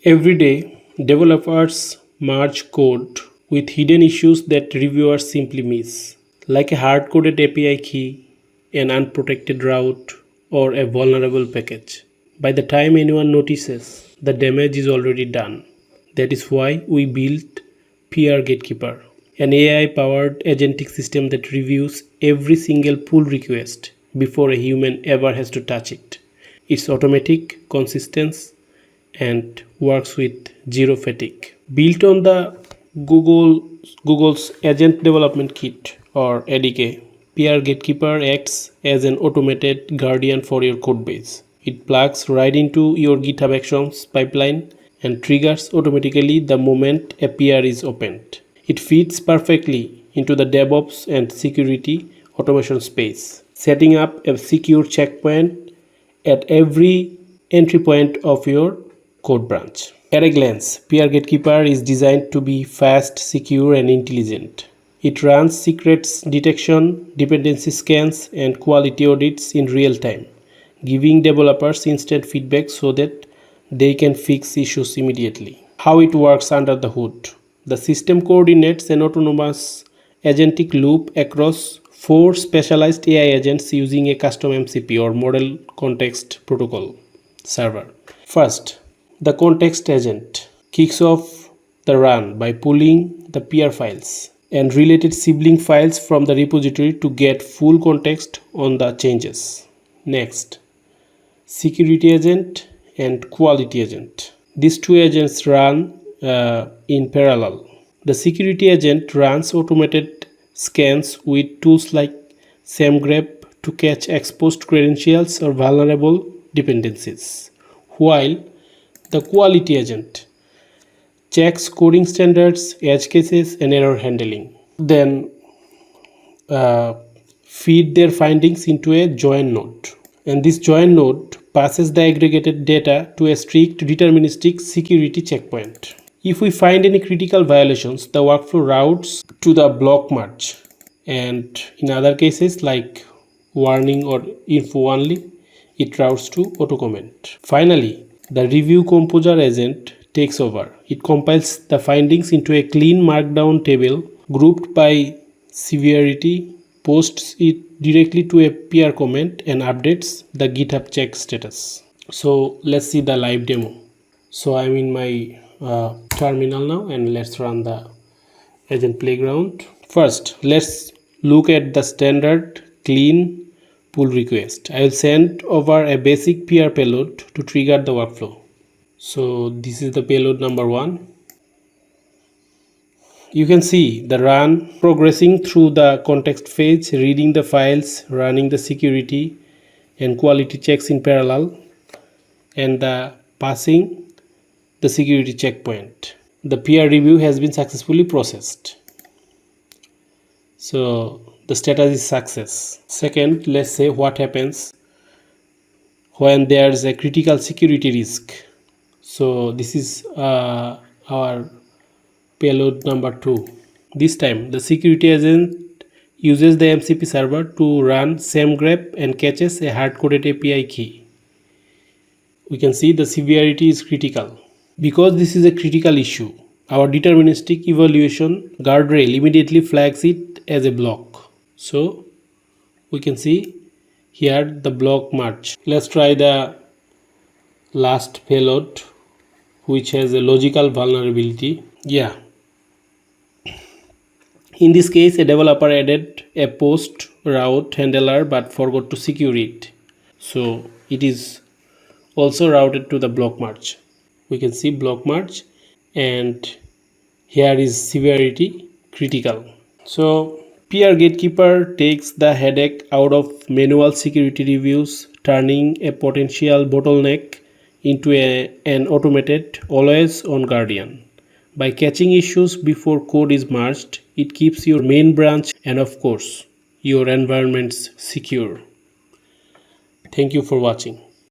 Every day, developers merge code with hidden issues that reviewers simply miss, like a hard-coded API key, an unprotected route, or a vulnerable package. By the time anyone notices, the damage is already done. That is why we built PR Gatekeeper, an AI-powered agentic system that reviews every single pull request before a human ever has to touch it. It's automatic, consistent, and works with zero fatigue. Built on the Google's Agent Development Kit or ADK, PR Gatekeeper acts as an automated guardian for your codebase. It plugs right into your GitHub Actions pipeline and triggers automatically the moment a PR is opened. It fits perfectly into the DevOps and security automation space, setting up a secure checkpoint at every entry point of your code branch. At a glance, PR Gatekeeper is designed to be fast, secure, and intelligent. It runs secrets detection, dependency scans, and quality audits in real time, giving developers instant feedback so that they can fix issues immediately. How it works under the hood. The system coordinates an autonomous agentic loop across 4 specialized AI agents using a custom MCP or Model Context Protocol server. First, the context agent kicks off the run by pulling the PR files and related sibling files from the repository to get full context on the changes. Next, security agent and quality agent. These two agents run in parallel. The security agent runs automated scans with tools like SameGrep to catch exposed credentials or vulnerable dependencies, while the quality agent checks coding standards, edge cases, and error handling. Then feed their findings into a join node. And this join node passes the aggregated data to a strict deterministic security checkpoint. If we find any critical violations, the workflow routes to the block merge. And in other cases like warning or info only, it routes to auto comment. Finally, the review composer agent takes over. It compiles the findings into a clean markdown table grouped by severity, posts it directly to a PR comment, and updates the GitHub check status. So let's see the live demo. So I'm in my terminal now, and let's run the agent playground. First, let's look at the standard clean pull request. I will send over a basic PR payload to trigger the workflow. So this is the payload number 1. You can see the run progressing through the context phase, reading the files, running the security and quality checks in parallel, and the passing the security checkpoint. The PR review has been successfully processed. So the status is success. Second, let's say what happens when there's a critical security risk. So this is our payload number 2. This time the security agent uses the MCP server to run SameGrep and catches a hard-coded API key. We can see the severity is critical. Because this is a critical issue, our deterministic evaluation guardrail immediately flags it as a block. So we can see here the block merge. Let's try the last payload, which has a logical vulnerability. Yeah. In this case, a developer added a post route handler but forgot to secure it. So it is also routed to the block merge. We can see block merge, and here is severity critical. So PR Gatekeeper takes the headache out of manual security reviews, turning a potential bottleneck into an automated, always-on guardian. By catching issues before code is merged, it keeps your main branch and, of course, your environments secure. Thank you for watching.